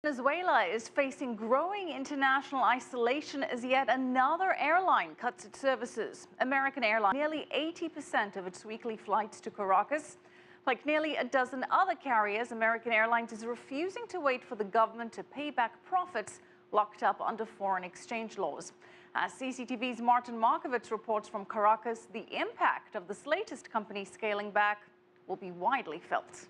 Venezuela is facing growing international isolation as yet another airline cuts its services. American Airlines, nearly 80% of its weekly flights to Caracas. Like nearly a dozen other carriers, American Airlines is refusing to wait for the government to pay back profits locked up under foreign exchange laws. As CCTV's Markovits reports from Caracas, the impact of this latest company scaling back will be widely felt.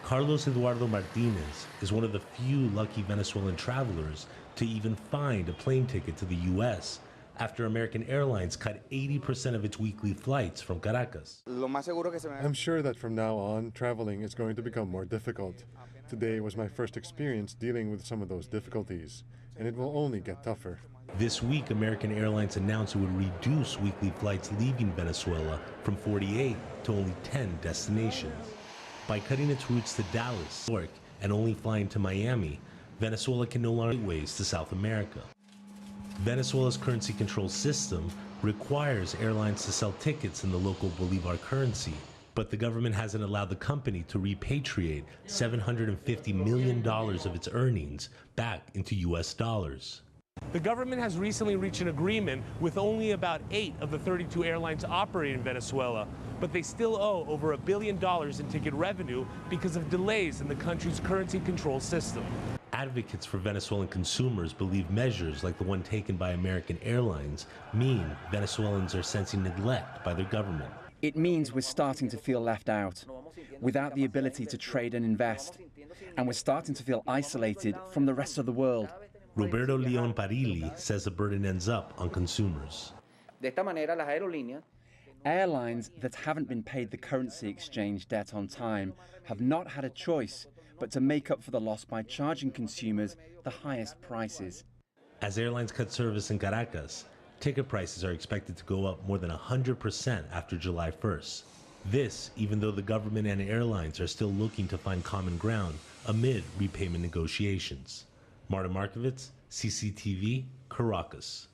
Carlos Eduardo Martinez is one of the few lucky Venezuelan travelers to even find a plane ticket to the U.S. after American Airlines cut 80% of its weekly flights from Caracas. I'm sure that from now on, traveling is going to become more difficult. Today was my first experience dealing with some of those difficulties, and it will only get tougher. This week, American Airlines announced it would reduce weekly flights leaving Venezuela from 48 to only 10 destinations. By cutting its routes to Dallas, New York, and only flying to Miami, Venezuela can no longer ways to South America. Venezuela's currency control system requires airlines to sell tickets in the local Bolivar currency, but the government hasn't allowed the company to repatriate $750 million of its earnings back into U.S. dollars. The government has recently reached an agreement with only about 8 of the 32 airlines operating in Venezuela, but they still owe over $1 billion in ticket revenue because of delays in the country's currency control system. Advocates for Venezuelan consumers believe measures like the one taken by American Airlines mean Venezuelans are sensing neglect by their government. It means we're starting to feel left out, without the ability to trade and invest, and we're starting to feel isolated from the rest of the world. Roberto Leon Parilli says the burden ends up on consumers. Airlines that haven't been paid the currency exchange debt on time have not had a choice but to make up for the loss by charging consumers the highest prices. As airlines cut service in Caracas, ticket prices are expected to go up more than 100% after July 1st. This, even though the government and airlines are still looking to find common ground amid repayment negotiations. Markovits, CCTV, Caracas.